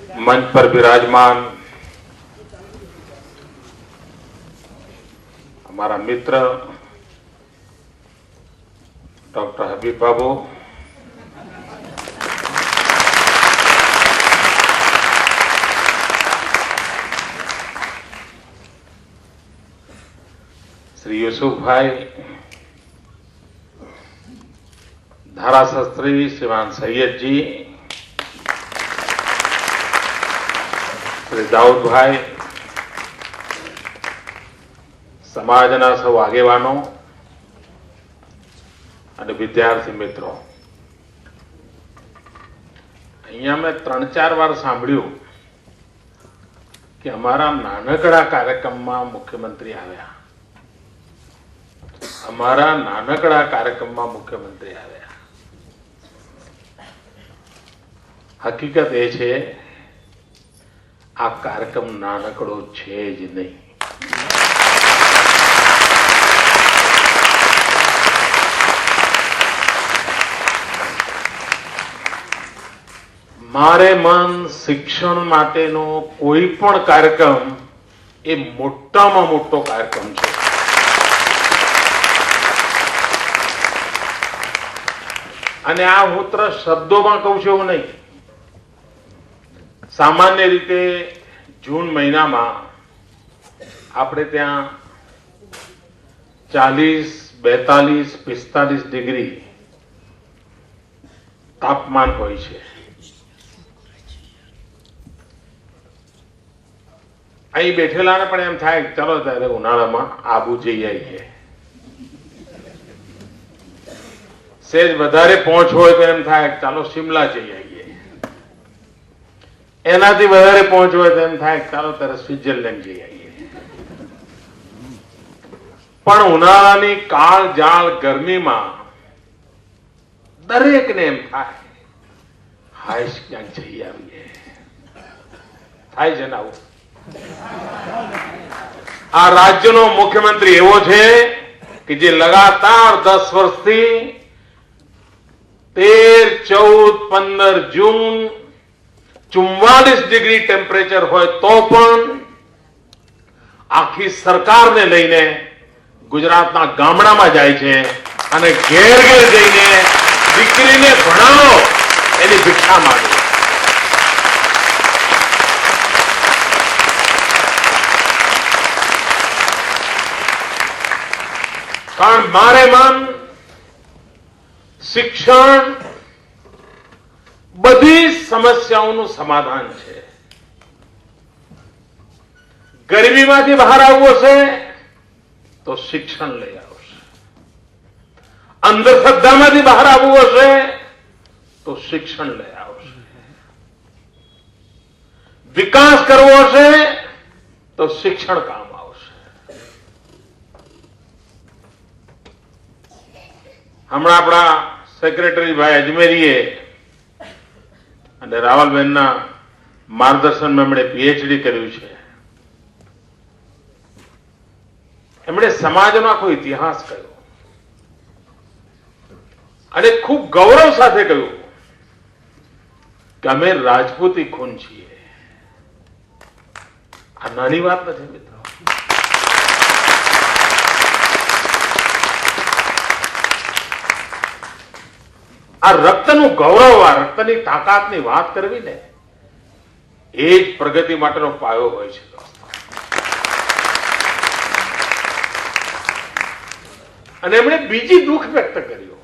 मंच पर विराजमान हमारा मित्र डॉक्टर हबीब बाबू, श्री यूसुफ भाई, धाराशास्त्री श्रीमान सैयद जी, श्री दाऊद भाई, समाजना सौ આગેવાનો અને વિદ્યાર્થી મિત્રો, અહીંયા મેં 3-4 વાર સાંભળ્યું કે અમારા નાનકડા કાર્યક્રમમાં મુખ્યમંત્રી આવ્યા, અમારા નાનકડા કાર્યક્રમમાં મુખ્યમંત્રી આવ્યા. હકીકત એ છે આ કાર્યક્રમ નાનકડો છે જ નહીં. મારે મન શિક્ષણ માટેનો કોઈ પણ કાર્યક્રમ એ મોટામાં મોટો કાર્યક્રમ છે. અને આ હું શબ્દોમાં કહું છું એવું નહીં. સામાન્ય રીતે જૂન મહિનામાં આપણે ત્યાં 40, 42, 45 ડિગ્રી તાપમાન હોય છે. અહીં બેઠેલાને પણ એમ થાય ચાલો ત્યારે ઉનાળામાં આબુ જઈ આવીએ. સેજ વધારે પહોંચ હોય તો એમ થાય ચાલો શિમલા જઈ આવીએ. એનાથી વધારે પહોંચ હોય તો એમ થાય ચાલો ત્યારે સ્વિટ્ઝરલેન્ડ જઈ આવીએ. પણ ઉનાળાની કાળઝાળ ગરમીમાં દરેકને એમ થાય હાશ ક્યાંક જઈ આવીએ. થાય છે ને આવું? આ રાજ્યનો મુખ્યમંત્રી એવો છે કે જે લગાતાર 10 વર્ષથી 13, 14, 15 જૂન 44 ડિગ્રી ટેમ્પરેચર હોય તો પણ આખી સરકારને લઈને ગુજરાતના ગામડામાં જાય છે અને ઘેર ઘેર જઈને દીકરીને ભણાવો એની ભિક્ષા માંગે. કારણ મારે મન શિક્ષણ બધી સમસ્યાઓનું સમાધાન છે. ગરીબીમાંથી બહાર આવવું હશે તો શિક્ષણ લઈ આવશે. અંધશ્રદ્ધામાંથી બહાર આવવું હશે તો શિક્ષણ લઈ આવશે. વિકાસ કરવો હશે તો શિક્ષણ કામ આવશે. હમણાં આપણા સેક્રેટરી ભાઈ અજમેરીએ અને રાવલબેનના માર્ગદર્શનમાં એમણે પીએચડી કર્યું છે. એમણે સમાજનો આખો ઇતિહાસ કહ્યો અને ખૂબ ગૌરવ સાથે કહ્યું કે અમે રાજપૂતી ખૂન છીએ. આ નાની વાત નથી મિત્રો. આ રક્તનું ગૌરવ, આ રક્તની તાકાતની વાત કરવી ને એ જ પ્રગતિ માટેનો પાયો હોય છે. અને એમણે બીજી દુઃખ વ્યક્ત કર્યું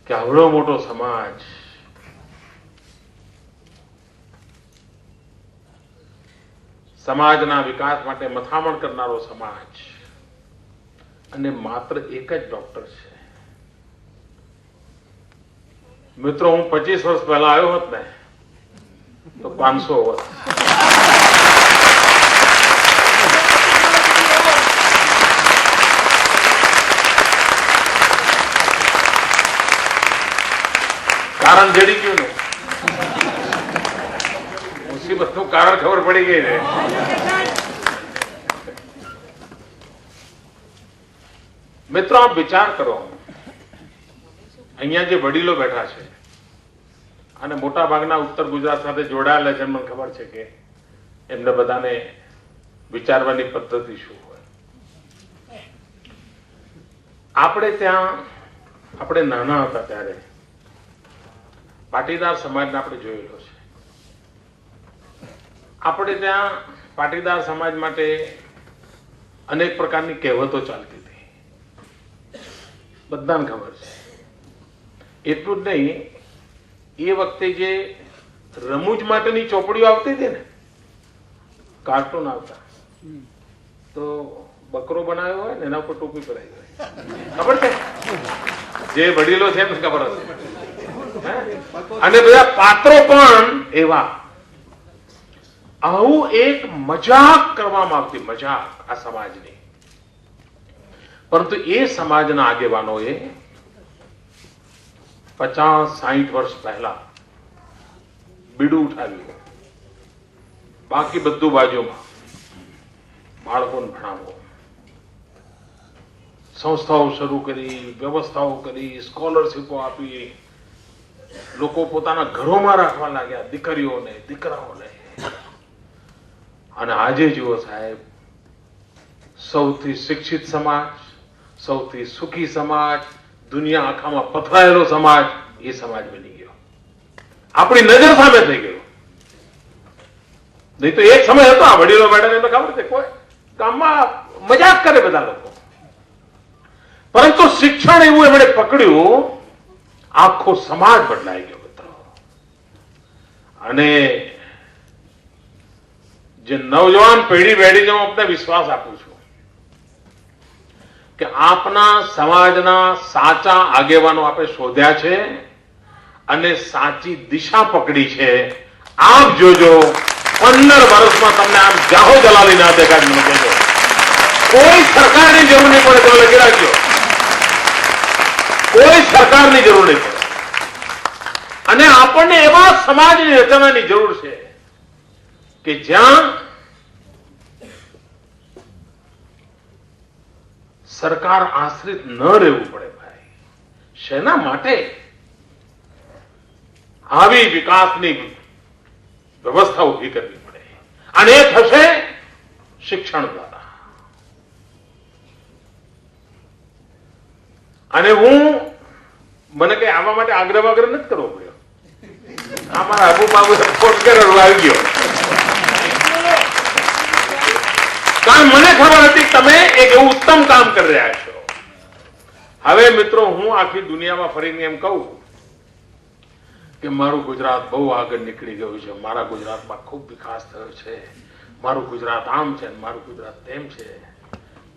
કે આવડો મોટો સમાજ સમાજના વિકાસ માટે મથામણ કરનારો સમાજ અને માત્ર એક જ ડોક્ટર છે. મિત્રો હું 25 વર્ષ પહેલા આવ્યો હોત ને તો 500 હોત. કારણ જડી ગયું ને, મુસીબતનું કારણ ખબર પડી ગઈ ને. મિત્રો આપ વિચાર કરો, અહીંયા જે વડીલો બેઠા છે અને મોટા ભાગના ઉત્તર ગુજરાત સાથે જોડાયેલા છે, મને ખબર છે કે એમને બધાને વિચારવાની પદ્ધતિ શું હોય. આપણે ત્યાં આપણે નાના હતા ત્યારે પાટીદાર સમાજને આપણે જોયેલો છે. આપણે ત્યાં પાટીદાર સમાજ માટે અનેક પ્રકારની કહેવતો ચાલતી હતી, બધાને ખબર છે. એટલું જ નહીં, એ વખતે જે રમૂજ માટેની ચોપડીઓ આવતી હતી ને, કાર્ટૂન આવતા, તો બકરો બનાવ્યો હોય ને એના ઉપર ટોપી પહેરાવી હોય, ખબર છે? જે વડીલો છે એમને ખબર હશે. અને બધા પાત્રો પણ એવા. આવું એક મજાક કરવામાં આવતી, મજાક આ સમાજની. પરંતુ એ સમાજના આગેવાનોએ 50-60 વર્ષ પહેલા બીડું ઉઠાવ્યું, બાકી બધું બાજુમાં, બાળકોને ભણાવો, સંસ્થાઓ શરૂ કરી, વ્યવસ્થાઓ કરી, સ્કોલરશીપો આપી, લોકો પોતાના ઘરોમાં રાખવા લાગ્યા, દીકરીઓને, દીકરાઓને. અને આજે જુઓ સાહેબ, સૌથી શિક્ષિત સમાજ, સૌથી સુખી સમાજ, દુનિયા આખામાં પથરાયેલો સમાજ, એ સમાજ બની ગયો, આપણી નજર સામે થઈ ગયો. નહીં તો એક સમય હતો, આ વડીલો બેઠા એમને ખબર છે, કોઈ ગામમાં મજાક કરે બધા લોકો. પરંતુ શિક્ષણ એવું એમણે પકડ્યું, આખો સમાજ બદલાઈ ગયો મિત્રો. અને જે નવજવાન પેઢી બેઠી છે, હું આપને વિશ્વાસ આપું છું કે આપના સમાજના સાચા આગેવાનો આપણે શોધ્યા છે અને સાચી દિશા પકડી છે. આપ જોજો, 15 વર્ષમાં તમને આમ જાહો જલાલી ના દેખાય. મને કહેજો, કોઈ સરકારની જરૂર નહીં પડે, તો લખી રાખજો, કોઈ સરકારની જરૂર નહીં પડે. અને આપણને એવા સમાજની રચનાની જરૂર છે કે જ્યાં સરકાર આશ્રિત ન રહેવું પડે. ભાઈ, શેના માટે? આવી વિકાસની વ્યવસ્થા ઉભી કરવી પડે, અને એ થશે શિક્ષણ દ્વારા. અને મને કઈ આવા માટે આગ્રહ નથી કરવો પડ્યો. અમારા આબુ બાબુ ફોન કર્યો, આવી ગયો. કારણ મને ખબર હતી તમે એક એવું ઉત્તમ કામ કરી રહ્યા છો. હવે મિત્રો, હું આખી દુનિયામાં ફરીને એમ કહું કે મારું ગુજરાત બહુ આગળ નીકળી ગયું છે, મારા ગુજરાતમાં ખૂબ વિકાસ થયો છે, મારું ગુજરાત આમ છે, મારું ગુજરાત તેમ છે.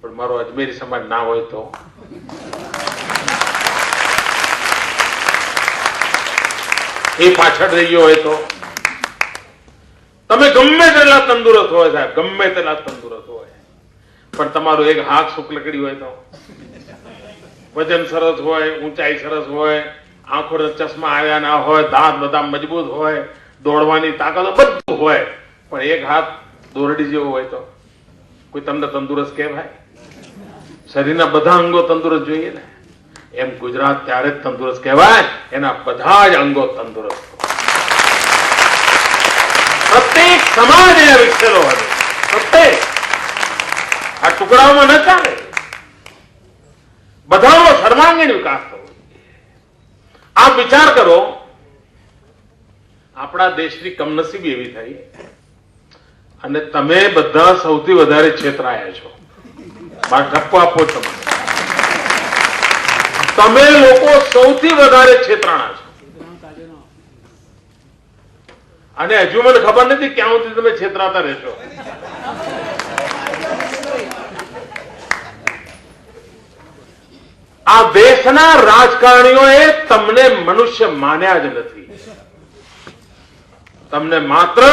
પણ મારો અજમેરી સમાજ ના હોય તો? એ પાછળ રહી ગયો હોય તો? તમે ગમે તેટલા તંદુરસ્ત હોય સાહેબ, ગમે તેટલા તંદુરસ્ત હોય, પણ તમારું એક હાથ શુક્લકડી હોય તો, વજન સરસ હોય, ઊંચાઈ સરસ હોય, આંખો ચશ્મા આવ્યા ના હોય, દાંત બધા મજબૂત હોય, દોડવાની તાકાત બધું હોય, પણ એક હાથ દોરડી જેવો હોય તો કોઈ તમને તંદુરસ્ત કહેવાય? શરીરના બધા અંગો તંદુરસ્ત જોઈએ ને. એમ ગુજરાત ત્યારે જ તંદુરસ્ત કહેવાય, એના બધા જ અંગો તંદુરસ્ત. પ્રત્યેક સમાજ એ વિકસેલો હતો, પ્રત્યેક. આ ટુકડાઓમાં ન ચાલે, બધાનો સર્વાંગીણ વિકાસ થવો. આપ વિચાર કરો, આપણા દેશની કમનસીબી એવી થઈ અને તમે બધા સૌથી વધારે છેતરાયા છો. મારે ઠપકો આપો તમને. તમે લોકો સૌથી વધારે છેતરાણા છો. અને હજુ મને ખબર નથી ક્યાં સુધી તમે છેતરાતા રહેશો. આ દેશના રાજકારણીઓએ તમને મનુષ્ય માન્યા જ નથી. તમને માત્ર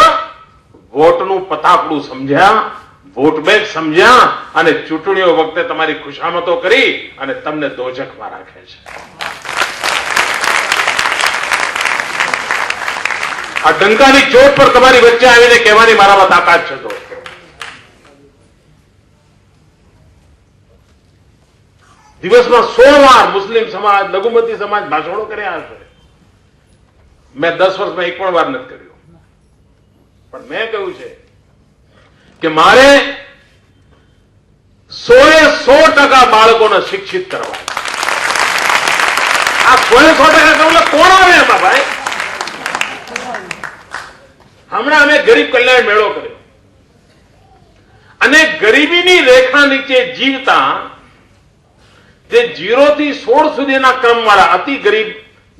વોટનું પતાકડું સમજ્યા, વોટ બેંક સમજ્યા, અને ચૂંટણીઓ વખતે તમારી ખુશામતો કરી અને તમને દોજખમાં રાખે છે. આ ડંકાની ચોટ પર તમારી વચ્ચે આવીને કહેવાની મારામાં તાકાત છે. દોસ્તો, દિવસમાં 100 વાર મુસ્લિમ સમાજ, લઘુમતી સમાજ ભાષણો કર્યા હશે. મેં 10 વર્ષમાં એક પણ વાર નથી કર્યું, પણ મેં કહ્યું છે કે મારે 100% બાળકોને શિક્ષિત કરવા. આ 100% કહું કોણ આવે એમાં ભાઈ? હમણાં અમે ગરીબ કલ્યાણ મેળો કર્યો અને ગરીબીની રેખા નીચે જીવતા જે 0 થી 16 સુધીના ક્રમવાળા અતિ ગરીબ,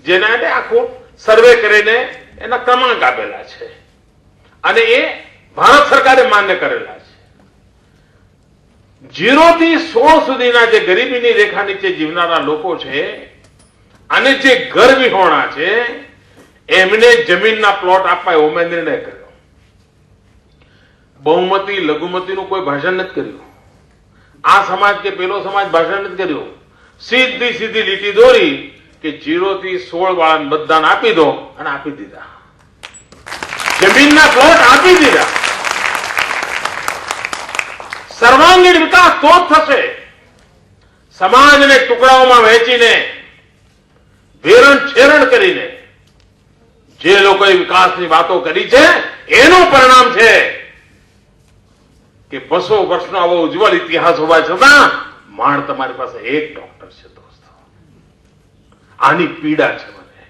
જેના આખું સર્વે કરીને એના ક્રમાંક આપેલા છે અને એ ભારત સરકારે માન્ય કરેલા છે. 0 થી 16 સુધીના જે ગરીબીની રેખા નીચે જીવનારા લોકો છે અને જે ઘર વિહોણા છે એમને જમીનના પ્લોટ આપવા એવો મેં નિર્ણય કર્યો. બહુમતી લઘુમતીનું કોઈ ભાષણ નથી કર્યું. આ સમાજ કે પેલો સમાજ ભાષણ નથી કર્યું. સીધી લીટી દોરી કે 0 થી 16 વાળાને બધાને આપી દો અને આપી દીધા. જમીનના પ્લોટ આપી દીધા. સર્વાંગીણ વિકાસ તો જ થશે. સમાજને ટુકડાઓમાં વહેંચીને વેરણ છેરણ કરીને જે લોકોએ વિકાસની વાતો કરી છે એનું પરિણામ છે કે 200 વર્ષનો આવો ઉજ્જવળ ઇતિહાસ હોવા છતાં માંડ તમારી પાસે એક ડોક્ટર છે દોસ્તો. આની પીડા છે મને,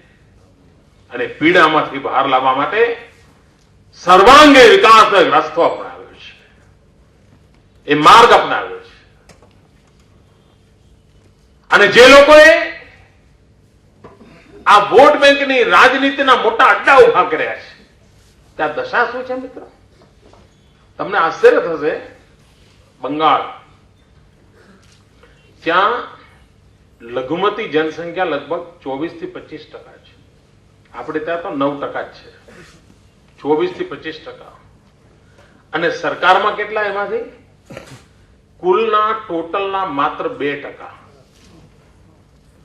અને પીડામાંથી બહાર લાવવા માટે સર્વાંગી વિકાસનો એક રસ્તો અપનાવ્યો છે, એ માર્ગ અપનાવ્યો છે. અને જે લોકોએ આ વોટ બેંકની રાજનીતિના મોટા અડ્ડા ઉભા કર્યા છે ત્યાં દશા શું છે મિત્રો? તમને આશ્ચર્ય થશે. બંગાળ, ત્યાં લઘુમતી જનસંખ્યા લગભગ 24 થી 25% છે. આપણે ત્યાં તો 9% જ છે. 24 થી 25%. અને સરકારમાં કેટલા એમાંથી? કુલના ટોટલના માત્ર 2%.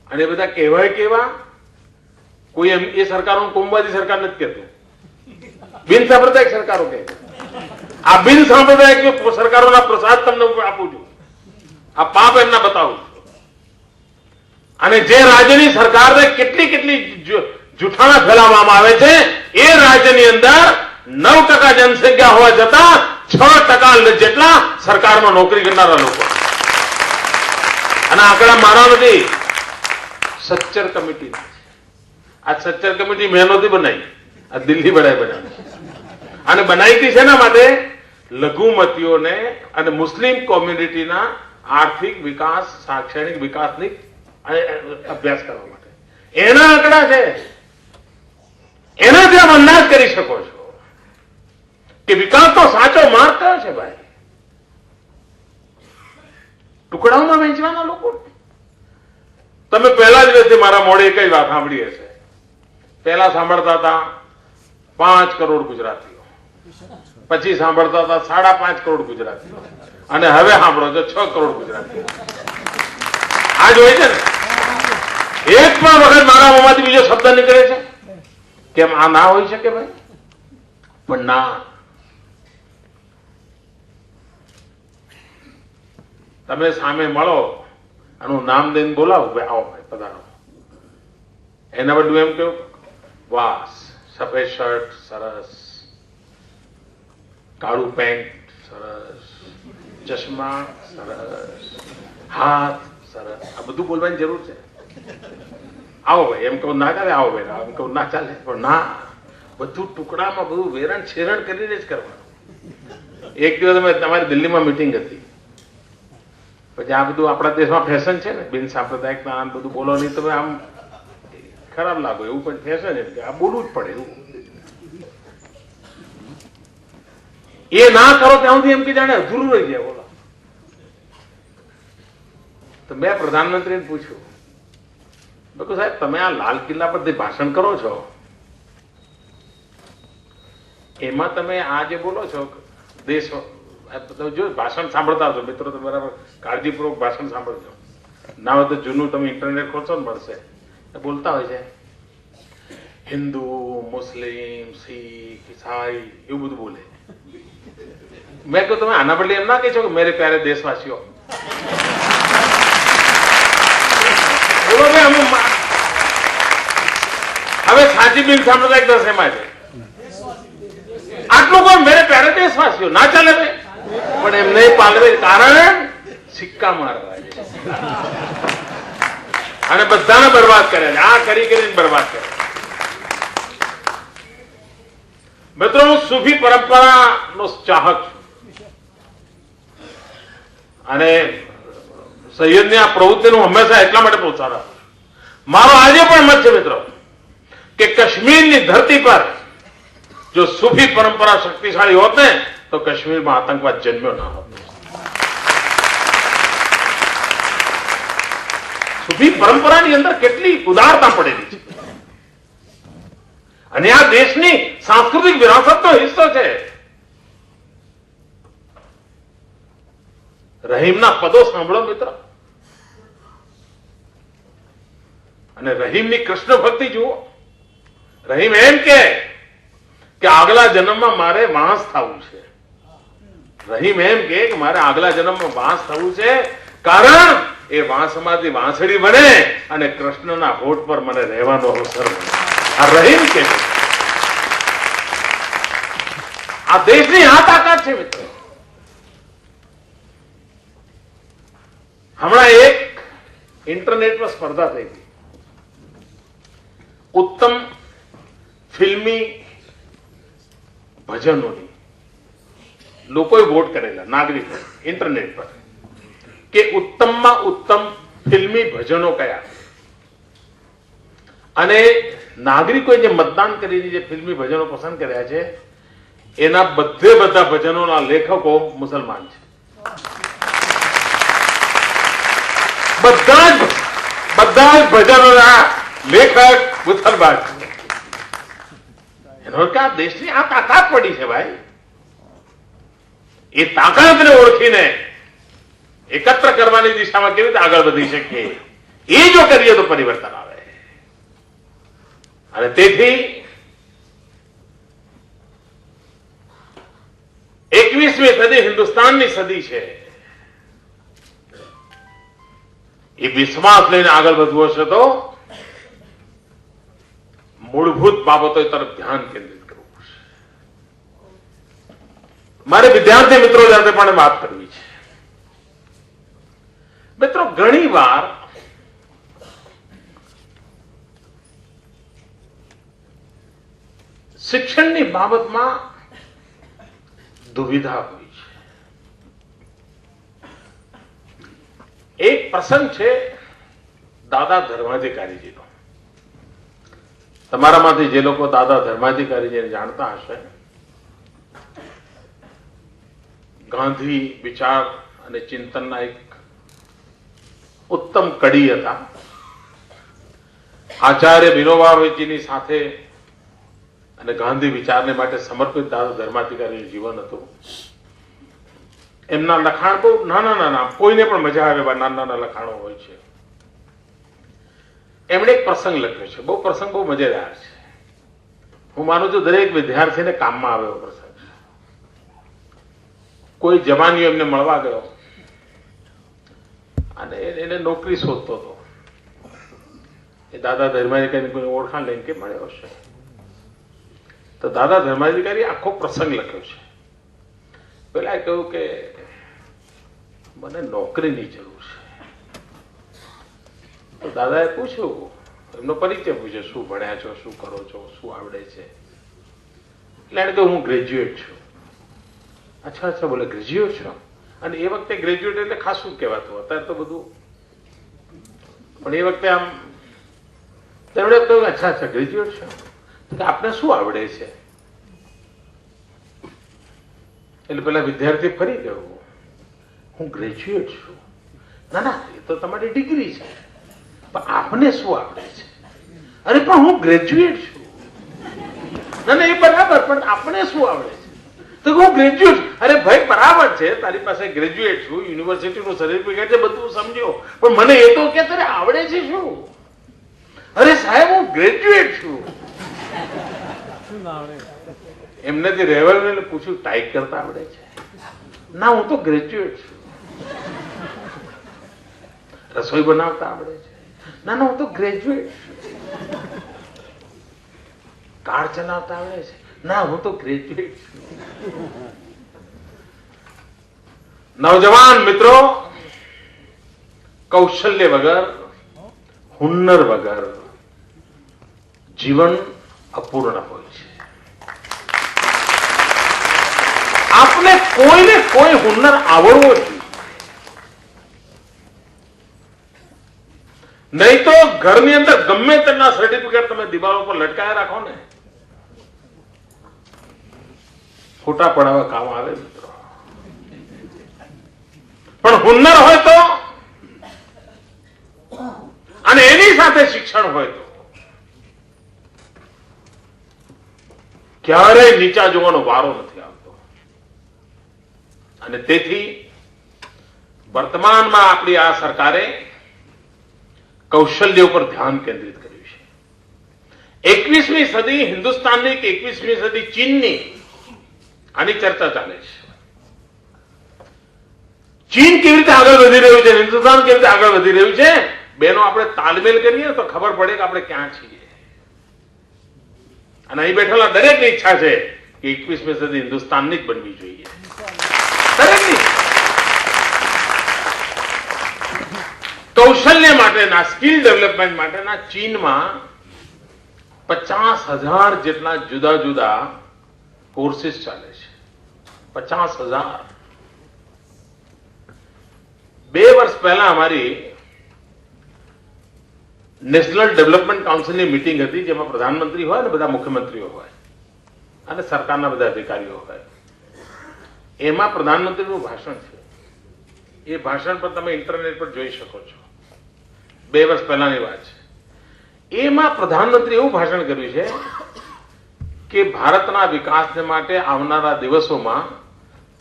અને એ બધા કહેવાય કેવા? કોઈ એમ એ સરકારોને કોમવાદી સરકાર નથી કહેતું, બિન સાંપ્રદાયિક સરકારો કહે. આ બિન સાંપ્રદાયિક સરકારોના પ્રસાદ તમને આપું છું, આ પાપ એમના બતાવું છું. અને જે રાજ્યની સરકારને કેટલી જૂઠાણા ફેલાવવામાં આવે છે એ રાજ્યની અંદર 9% જનસંખ્યા હોવા છતાં 6% જેટલા સરકારમાં નોકરી કરનારા લોકો. અને આંકડા મારા નથી, સચ્ચર કમિટીના. આ સચ્ચર કમિટી મેં નહોતી બનાવી, આ દિલ્હી વડાએ બનાવી. અને બનાવી શેના માટે? લઘુમતીઓને અને મુસ્લિમ કોમ્યુનિટીના આર્થિક વિકાસ, શૈક્ષણિક વિકાસની અભ્યાસ કરવા માટે. એના આંકડા છે. એનાથી આપ અંદાજ કરી શકો છો કે વિકાસનો સાચો માર્ગ કયો છે ભાઈ? ટુકડાઓમાં વહેંચવાના લોકો. તમે પહેલા જ દિવસથી મારા મોડે કઈ વાત સાંભળી હશે. પહેલા સાંભળતા હતા 5 કરોડ ગુજરાતીઓ, પછી સાંભળતા હતા 5.5 કરોડ ગુજરાતીઓ, અને હવે સાંભળો છો 6 કરોડ ગુજરાતીઓ. આ જ હોય છે ને? એક પણ વખત મારા મોંમાંથી બીજો શબ્દ નીકળે છે? કેમ આ ના હોઈ શકે ભાઈ? પણ ના, તમે સામે મળો, આનું નામ દઈને બોલાવો, ભાઈ આવો ભાઈ પધારો. એના બધું એમ કેવું, વાહ સફેદ શર્ટ સરસ, કાળું પેન્ટ સરસ, ચશ્મા સરસ, હાથ સરસ. આ બધું બોલવાની જરૂર છે? આવો ભાઈ એમ કહું ના ચાલે, આવો ભાઈ એમ કહું ના ચાલે. પણ ના, બધું ટુકડામાં બધું વેરણ છેરણ કરીને જ કરવાનું. એક દિવસ અમે તમારી દિલ્હીમાં મિટિંગ હતી, પછી આ બધું આપણા દેશમાં ફેશન છે ને, બિન સાંપ્રદાયિક ના બધું બોલો નહીં, તમે આમ ખરાબ લાગો એવું પણ ફેશન છે કે આ બોલવું જ પડે એવું. એ ના કરો ત્યાં સુધી એમ કે જાણે અધૂરું રહી જાય. બોલો. તો મેં પ્રધાનમંત્રીને પૂછ્યું, મેં સાહેબ તમે આ લાલ કિલ્લા પરથી ભાષણ કરો છો, એમાં તમે આ જે બોલો છો દેશ, જો ભાષણ સાંભળતા હશો મિત્રો, તો બરાબર કાળજીપૂર્વક ભાષણ સાંભળજો. ના હોય તો જૂનું તમે ઇન્ટરનેટ ખોલશો ને મળશે. બોલતા હોય છે હિન્દુ, મુસ્લિમ, શીખ, ઈસાઈ એવું બધું બોલે. મેં કહ્યું તમે આના બદલે એમ ના કહી છો કે મેરે પ્યારે દેશવાસીઓ? બોલો ભાઈ, હવે સાચી બિન સાંપ્રદાયિક દસ એમાં છે. આટલું કોઈ મેરે પ્યારે દેશવાસીઓ ના ચાલે ભાઈ, પણ એમ નહીં પાલવે, કારણ સિક્કા મારવા છે અને બધાને બરબાદ કરે છે. આ કરી કરીને બરબાદ કરે. મિત્રો, હું સૂફી પરંપરાનો ચાહક છું અને સૈયદની આ પ્રવૃત્તિનું હંમેશા એટલા માટે પ્રોત્સાહન આપું છું. મારો આજે પણ મત છે મિત્રો કે કાશ્મીરની ધરતી પર જો સૂફી પરંપરા શક્તિશાળી હોત ને તો કાશ્મીરમાં આતંકવાદ જન્મ્યો ના હોત. સૂફી પરંપરાની અંદર કેટલી ઉદારતા પડેલી છે અને આ દેશની સાંસ્કૃતિક વિરાસતનો હિસ્સો છે. રહીમના પદો સાંભળો મિત્રો, અને રહીમની કૃષ્ણ ભક્તિ જુઓ. રહીમ એમ કે આગલા જન્મમાં મારે વાંસ થવું છે. રહીમ એમ કે મારે આગલા જન્મમાં વાંસ થવું છે, કારણ એ વાંસમાંથી વાંસળી બને અને કૃષ્ણના હોઠ પર મને રહેવાનો અવસર મળે. આ રહીમ કે આ દેશની આ તાકાત છે મિત્રો. હમણાં એક ઇન્ટરનેટ પર સ્પર્ધા થઈ ગઈ ઉત્તમ ફિલ્મી ભજનોની. લોકોએ વોટ કરેલા, નાગરિકો ઇન્ટરનેટ પર, કે ઉત્તમમાં ઉત્તમ ફિલ્મી ભજનો કયા. અને નાગરિકોએ જે મતદાન કરીને જે ફિલ્મી ભજનો પસંદ કર્યા છે એના બધા ભજનોના લેખકો મુસલમાન છે. બધા જ ભજનોના લેખક મુસલમાન છે. એનો કે આ દેશની આ તાકાત પડી છે ભાઈ. એ તાકાતને ઓળખીને એકત્ર કરવાની દિશામાં કેવી રીતે આગળ વધી શકીએ, એ જો કરીએ તો પરિવર્તન આવે. અને તેથી 21મી સદી હિન્દુસ્તાનની સદી છે. એ વિશ્વાસ લઈને આગળ વધવું હશે તો મૂળભૂત બાબતો તરફ ધ્યાન કેન્દ્રિત કરવું પડશે. મારે વિદ્યાર્થી મિત્રો સાથે પણ વાત કરવી છે. મિત્રો, ઘણી વાર શિક્ષણની બાબતમાં દુવિધા હોય છે. એક પ્રસંગ છે દાદા ધર્માધિકારીજીનો. તમારામાંથી જે લોકો દાદા ધર્માધિકારીજીને જાણતા હશે, ગાંધી વિચાર અને ચિંતનના એક ઉત્તમ કડી હતા. આચાર્ય વિનોબાજીની સાથે અને ગાંધી વિચારને માટે સમર્પિત દાદા ધર્માધિકારીનું જીવન હતું. એમના લખાણ બહુ નાના, કોઈને પણ મજા આવે એવા નાના લખાણો હોય છે. એમણે એક પ્રસંગ લખ્યો છે, પ્રસંગ બહુ મજેદાર છે. હું માનું છું દરેક વિદ્યાર્થીને કામમાં આવે એવો પ્રસંગ છે. કોઈ જવાનીઓ એમને મળવા ગયો અને એને નોકરી શોધતો હતો. એ દાદા ધર્માધિકારી કોઈ ઓળખાણ લઈને કે મળ્યો છે. તો દાદા ધર્માધિકારી આખો પ્રસંગ લખ્યો છે. પેલા કહ્યું કે મને નોકરીની જરૂર છે. તો દાદાએ પૂછ્યું, એમનો પરિચય પૂછ્યો, શું ભણ્યા છો, શું કરો છો, શું આવડે છે. એટલે એને કહ્યું હું ગ્રેજ્યુએટ છું. અચ્છા, બોલે ગ્રેજ્યુએટ છો? અને એ વખતે ગ્રેજ્યુએટ એટલે ખાસું કહેવાતું, અત્યારે તો બધું, પણ એ વખતે આમ તેમણે કહ્યું અચ્છા ગ્રેજ્યુએટ છો, તો આપણે શું આવડે છે? એટલે પેલા વિદ્યાર્થી ફરી ગયો, હું ગ્રેજ્યુએટ છું. ના, એ તો તમારી ડિગ્રી છે, પણ આપને શું આવડે છે? અરે પણ હું ગ્રેજ્યુએટ છું. ના, એ બરાબર, પણ આપને શું આવડે છે? તો હું ગ્રેજ્યુએટ. અરે ભાઈ બરાબર છે, તારી પાસે ગ્રેજ્યુએટ છું, યુનિવર્સિટીનું સર્ટિફિકેટ છે, બધું સમજ્યો, પણ મને એ તો કે તારે આવડે છે શું? અરે સાહેબ હું ગ્રેજ્યુએટ છું. એમનેથી રહેવાને પૂછ્યું ટાઈપ કરતા આવડે છે? ના, હું તો ગ્રેજ્યુએટ છું. રસોઈ બનાવતા આવડે છે? ના, હું તો ગ્રેજ્યુએટ છું. કાર ચલાવતા આવડે છે? ના, હું તો ગ્રેજ્યુએટ છું. નવજવાન મિત્રો, કૌશલ્ય વગર, હુન્નર વગર જીવન અપૂર્ણ હોય છે. આપને કોઈને કોઈ હુન્નર આવડવો જોઈએ. નહીં તો ઘરની અંદર ગમે તેના સર્ટિફિકેટ તમે દિવાલો પર લટકાયા રાખો ને, ખોટા પડાવવા કામ આવે મિત્રો. પણ હુન્નર હોય તો, અને એની સાથે શિક્ષણ હોય તો ક્યારેય નીચા જોવાનો વારો નથી આવતો. અને તેથી વર્તમાનમાં આપણી આ સરકારે કૌશલ્ય ઉપર ધ્યાન કેન્દ્રિત કર્યું છે. 21મી સદી હિન્દુસ્તાનની કે 21મી સદી ચીનની, આની ચર્ચા ચાલે છે. ચીન કેવી રીતે આગળ વધી રહ્યું છે, હિન્દુસ્તાન કેવી રીતે આગળ વધી રહ્યું છે, બેનો આપણે તાલમેલ કરીએ તો ખબર પડે કે આપણે ક્યાં છીએ. અને અહીં બેઠેલા દરેકની ઈચ્છા છે કે 21મી સદી હિન્દુસ્તાનની જ બનવી જોઈએ. દરેકની કૌશલ્ય માટેના, સ્કિલ ડેવલપમેન્ટ માટેના ચીનમાં 50,000 જેટલા જુદા જુદા કોર્સીસ ચાલે છે. 50,000. 2 વર્ષ પહેલા અમારી નેશનલ ડેવલપમેન્ટ કાઉન્સિલની મિટિંગ હતી, જેમાં પ્રધાનમંત્રી હોય ને બધા મુખ્યમંત્રીઓ હોય અને સરકારના બધા અધિકારીઓ હોય. એમાં પ્રધાનમંત્રીનું ભાષણ છે. એ ભાષણ પર તમે ઇન્ટરનેટ પર જોઈ શકો છો. 2 વર્ષ પહેલાની વાત છે. એમાં પ્રધાનમંત્રી એવું ભાષણ કર્યું છે કે ભારતના વિકાસને માટે આવનારા દિવસોમાં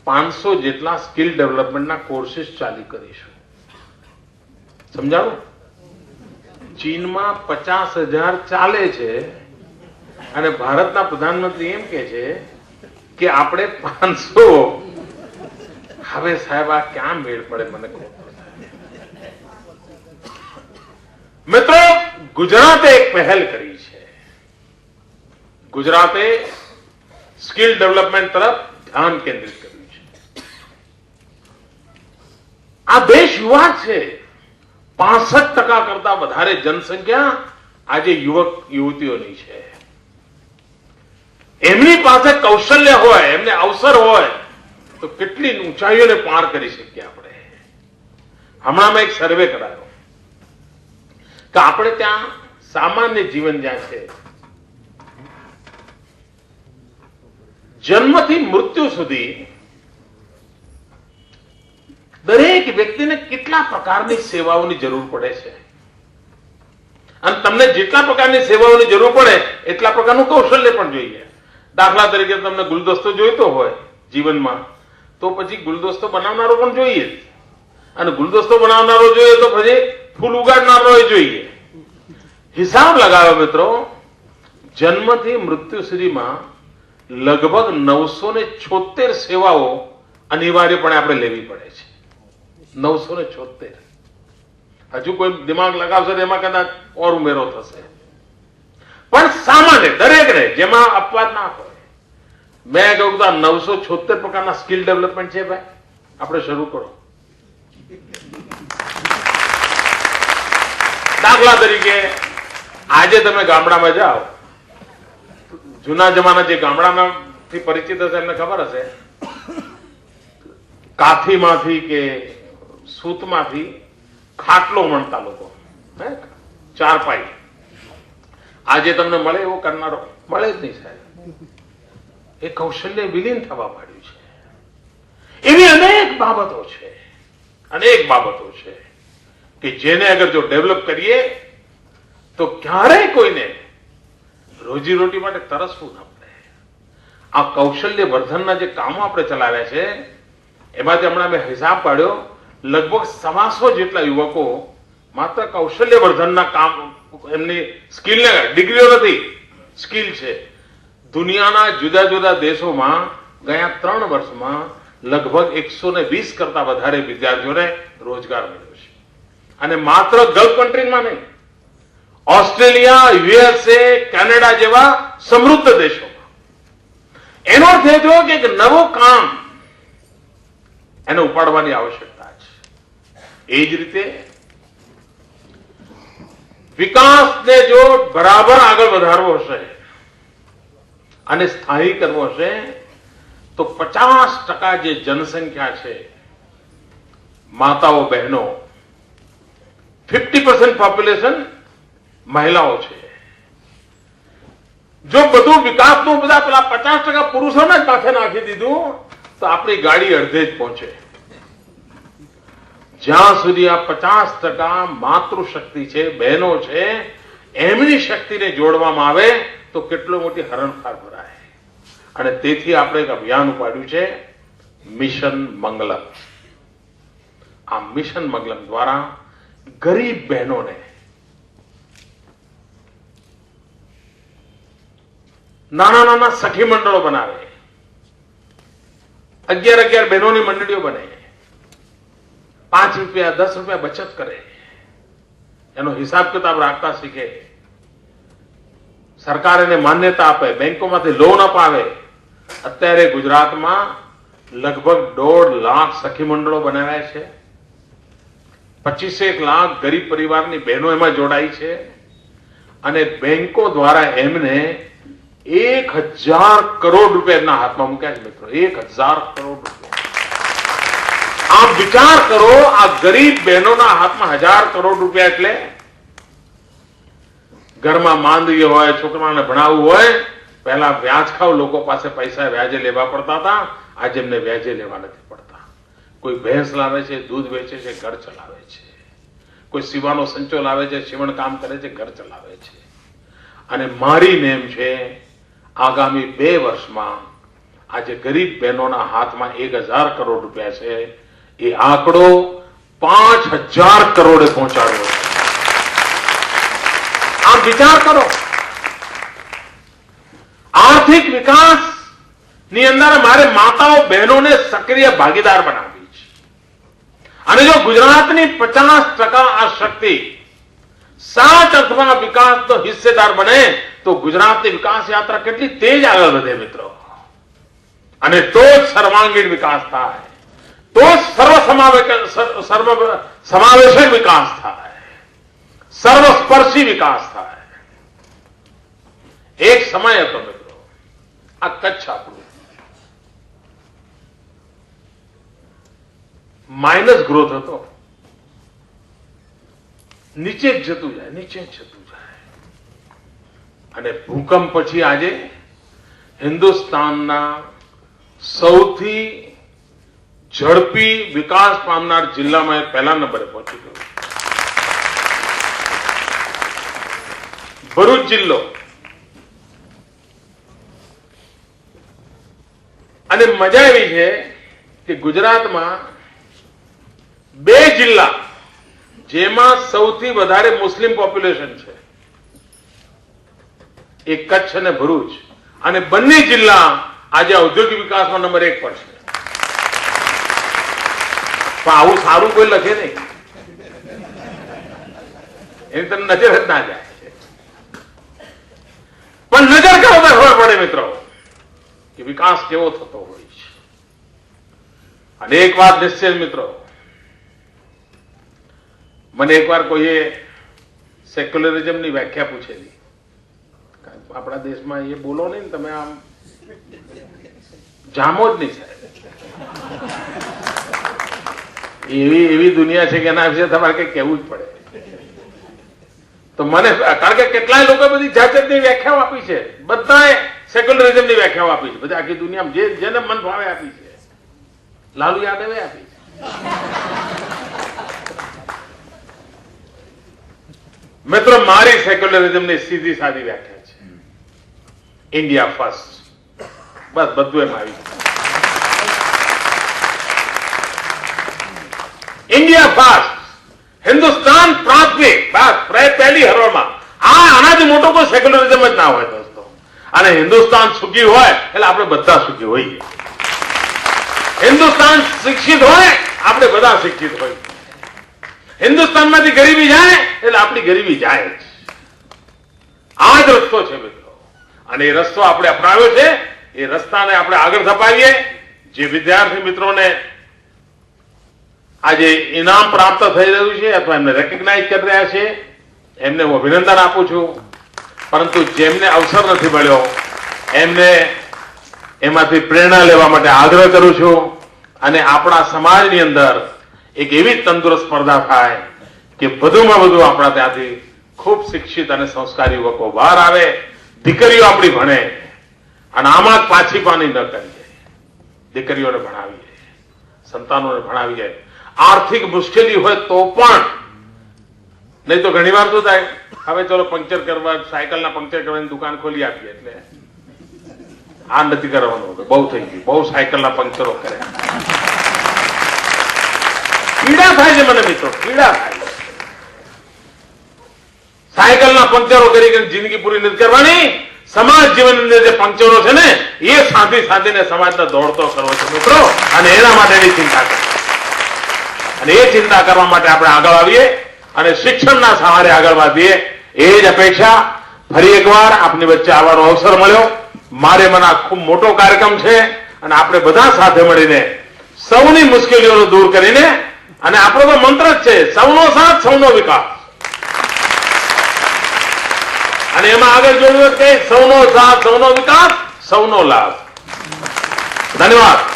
500 જેટલા સ્કિલ ડેવલપમેન્ટના કોર્સીસ ચાલુ કરીશું. સમજાવું? ચીનમાં 50,000 ચાલે છે અને ભારતના પ્રધાનમંત્રી એમ કે છે કે આપણે 500. હવે સાહેબ આ ક્યાં મેળ પડે મને કહો. મિત્રો, ગુજરાતે એક પહેલ કરી છે. ગુજરાતે સ્કિલ ડેવલપમેન્ટ તરફ ધ્યાન કેન્દ્રિત કર્યું છે. આ દેશ યુવા છે. 65% કરતા વધારે જનસંખ્યા આજે યુવક યુવતીઓની છે. એમની પાસે કૌશલ્ય હોય, એમને અવસર હોય તો કેટલી ઊંચાઈઓને પાર કરી શકીએ આપણે. હમણાં મેં એક સર્વે કરાયો કે આપણે ત્યાં સામાન્ય જીવન જ્યાં છે, જન્મથી મૃત્યુ સુધી દરેક વ્યક્તિને કેટલા પ્રકારની સેવાઓની જરૂર પડે છે. અને તમને જેટલા પ્રકારની સેવાઓની જરૂર પડે એટલા પ્રકારનું કૌશલ્ય પણ જોઈએ. દાખલા તરીકે તમને ગુલદસ્તો જોઈતો હોય જીવનમાં, તો પછી ગુલદસ્તો બનાવનારો પણ જોઈએ. અને ગુલદસ્તો બનાવનારો જોઈએ તો પછી ફૂલ ઉગાડનારો જોઈએ. હિસાબ લગાવ્યો મિત્રો, જન્મથી મૃત્યુ સુધીમાં લગભગ 976 સેવાઓ અનિવાર્યપણે આપણે લેવી પડે છે. 976. હજુ કોઈ દિમાગ લગાવશે તો એમાં કદાચ ઓર ઉમેરો થશે. પણ સામાન્ય દરેકને, જેમાં અપવાદ ના હોય. મેં કહ્યું કે 976 પ્રકારના સ્કિલ ડેવલપમેન્ટ છે ભાઈ, આપણે શરૂ કરો. દાખલા તરીકે આજે તમે ગામડામાં જાઓ, જૂના જમાના જે ગામડામાંથી પરિચિત હશે એમને ખબર હશે, કાથીમાંથી કે સૂતમાંથી ખાટલો વણતા લોકો, ચારપાઈ. આજે તમને મળે એવો કરનારો મળે જ નહીં સાહેબ. એ કૌશલ્ય વિલીન થવા માંડ્યું છે. એવી અનેક બાબતો છે કે જેને અગર જો ડેવલપ કરીએ તો ક્યારેય કોઈને રોજીરોટી માટે તરસવું ના પડે. આ કૌશલ્ય વર્ધનના જે કામો આપણે ચલાવ્યા છે એમાંથી હમણાં મેં હિસાબ પાડ્યો, લગભગ 125 જેટલા યુવકો માત્ર કૌશલ્ય વર્ધનના કામ, એમની સ્કિલને, ડિગ્રીઓ નથી, સ્કિલ છે. દુનિયાના જુદા જુદા દેશોમાં ગયા 3 વર્ષમાં લગભગ 120 કરતા વધારે વિદ્યાર્થીઓને રોજગાર મળ્યો છે. અને માત્ર ગલ્ફ કન્ટ્રીમાં નહીં, ઓસ્ટ્રેલિયા, યુએસએ, કેનેડા જેવા સમૃદ્ધ દેશોમાં. એનો અર્થ એ થયો કે એક નવું કામ એને ઉપાડવાની આવશ્યકતા છે. એ જ રીતે વિકાસને જો બરાબર આગળ વધારવો હશે અને સ્થાયી કરવો હશે તો 50% જે જનસંખ્યા છે, માતાઓ બહેનો, 50% પોપ્યુલેશન મહિલાઓ છે. જો બધું વિકાસનું બધા પેલા 50% પુરુષોને જ માથે નાખી દીધું તો આપણી ગાડી અડધે જ પહોંચે. જ્યાં સુધી આ 50% માતૃશક્તિ છે, બહેનો છે, એમની શક્તિને જોડવામાં આવે તો કેટલો મોટી હરણફાળ ભરાય. અને તેથી આપણે એક અભિયાન ઉપાડ્યું છે, મિશન મંગલમ. આ મિશન મંગલમ દ્વારા ગરીબ બહેનોને નાના નાના સખી મંડળો બનાવે, 11 બહેનોની મંડળીઓ બને, 5 રૂપિયા 10 રૂપિયા બચત કરે, એનો હિસાબ કિતાબ રાખતા શીખે, સરકાર એને માન્યતા આપે, બેંકોમાંથી લોન અપાવે. અત્યારે ગુજરાતમાં લગભગ 1.5 લાખ સખી મંડળો બનાવ્યા છે. 25 લાખ ગરીબ પરિવારની બહેનો એમાં જોડાઈ છે અને બેંકો દ્વારા એમને 1000 કરોડ રૂપિયાના હાથમાં મૂક્યા છે. મિત્રો, 1000 કરોડ રૂપિયા. આપ વિચાર કરો, આ ગરીબ બહેનોના હાથમાં 1000 કરોડ રૂપિયા એટલે ઘરમાં માંદગી હોય, છોકરાને ભણાવવું હોય, પહેલા વ્યાજખાવ લોકો પાસે પૈસા વ્યાજે લેવા પડતા હતા. આજે એમને વ્યાજે લેવા નથી પડતા. કોઈ ભેંસ લાવે છે, દૂધ વેચે છે, ઘર ચલાવે છે. કોઈ સીવાનો સંચો લાવે છે, સીવણ કામ કરે છે, ઘર ચલાવે છે. અને મારી નેમ છે, આગામી 2 વર્ષમાં આજે ગરીબ બહેનોના હાથમાં 1000 કરોડ રૂપિયા છે, એ આંકડો 5000 કરોડે પહોંચાડ્યો. આપ વિચાર કરો, આર્થિક વિકાસ ની અંદર મારે માતાઓ બહેનોને સક્રિય ભાગીદાર બનાવી છે. અને જો ગુજરાતની 50% આ શક્તિ 60 અથવા વિકાસનો હિસ્સેદાર બને તો ગુજરાતની વિકાસ યાત્રા કેટલી તેજ આગળ વધે મિત્રો. અને તો જ સર્વાંગીણ વિકાસ થાય, તો જ સર્વસમાવેશક વિકાસ થાય, સર્વસ્પર્શી વિકાસ થાય. એક સમય હતો મિત્રો, આ કચ્છ આપણું માઇનસ ગ્રોથ હતો, નીચે જ જતું જાય, નીચે જ જતું જાય. અને ભૂકંપ પછી આજે હિન્દુસ્તાનના સૌથી ઝડપી વિકાસ પામનાર જિલ્લામાં પહેલા નંબરે પહોંચી ગયું. ભરૂચ જિલ્લો. અને મજા એવી છે કે ગુજરાતમાં 2 જિલ્લા જેમાં સૌથી વધારે મુસ્લિમ પોપ્યુલેશન છે, એક કચ્છ અને ભરૂચ. અને બંને જિલ્લા આજે ઔદ્યોગિક વિકાસમાં નંબર 1 પર છે. પણ આવું સારું કોઈ લખે નહીં, એની તમને નજર જ ના જાય. પણ નજર કરો તો ખબર પડે મિત્રો કે વિકાસ કેવો થતો હોય છે. અને એક વાત નિશ્ચય મિત્રો, મને એકવાર કોઈએ સેક્યુલરિઝમની વ્યાખ્યા પૂછેલી. આપણા દેશમાં એ બોલો નહીં ને તમે આમ જામો જ નહીં સાહેબ. એવી દુનિયા છે કે એના વિશે તમારે કઈ કહેવું જ પડે. તો મને, કારણ કે કેટલાય લોકો બધી જાતની વ્યાખ્યાઓ આપી છે, બધાએ સેક્યુલરિઝમની વ્યાખ્યાઓ આપી છે, બધી આખી દુનિયામાં જેને મન ભાવે આપી છે. લાલુ યાદવે આપી છે. મિત્રો, મારી સેક્યુલરિઝમની સીધી સાદી વ્યાખ્યા છે, ઇન્ડિયા ફર્સ્ટ. બસ બધું એમ આવી. ઇન્ડિયા ફર્સ્ટ, હિન્દુસ્તાન પ્રાથમિક, બસ પહેલી હરોળમાં. આનાથી મોટો કોઈ સેક્યુલરિઝમ જ ના હોય દોસ્તો. અને હિન્દુસ્તાન સુખી હોય એટલે આપણે બધા સુખી હોઈએ. હિન્દુસ્તાન શિક્ષિત હોય આપણે બધા શિક્ષિત હોઈએ. હિન્દુસ્તાનમાંથી ગરીબી જાય એટલે આપણી ગરીબી જાય જ. આ જ રસ્તો છે મિત્રો, અને એ રસ્તો આપણે અપનાવ્યો છે. એ રસ્તાને આપણે આગળ ધપાવીએ. જે વિદ્યાર્થી મિત્રોને આજે ઇનામ પ્રાપ્ત થઈ રહ્યું છે અથવા એમને રેકગ્નાઇઝ કરી રહ્યા છે, એમને હું અભિનંદન આપું છું. પરંતુ જેમને અવસર નથી મળ્યો એમને એમાંથી પ્રેરણા લેવા માટે આગ્રહ કરું છું. અને આપણા સમાજની અંદર એક એવી તંદુરસ્ત સ્પર્ધા થાય કે વધુમાં વધુ આપણા ત્યાંથી ખૂબ શિક્ષિત અને સંસ્કારી યુવકો બહાર આવે, દીકરીઓ આપણી ભણે અને આમાં જ પાછી પાની ન કરીએ. દીકરીઓને ભણાવીએ, સંતાનોને ભણાવીએ. આર્થિક મુશ્કેલી હોય તો પણ, નહીં તો ઘણી વાર શું થાય, હવે ચલો પંક્ચર કરવા, સાયકલના પંક્ચર કરવાની દુકાન ખોલી આપીએ એટલે આ નથી કરવાનું, બહુ થઈ ગયું, બહુ સાયકલના પંક્ચરો કરે. પીડા થાય છે મને મિત્રો, પીડા થાય. સાયકલના પંક્ચરો કરી જિંદગી પૂરી નથી કરવાની. સમાજ જીવનની જે પંક્ચરો છે ને એ સાંધીને સમાજને દોડતો કરવો છે મિત્રો, અને એના માટેની ચિંતા કરે. અને એ ચિંતા કરવા માટે આપણે આગળ આવીએ અને શિક્ષણના સહારે આગળ વધીએ. એ જ અપેક્ષા. ફરી એકવાર આપની વચ્ચે આવવાનો અવસર મળ્યો. મારે મને આ ખૂબ મોટો કાર્યક્રમ છે અને આપણે બધા સાથે મળીને સૌની મુશ્કેલીઓને દૂર કરીને, અને આપણો તો મંત્ર જ છે સૌનો સાથ સૌનો વિકાસ, અને એમાં આગળ જોડવું કે સૌનો સાથ સૌનો વિકાસ સૌનો લાભ. ધન્યવાદ.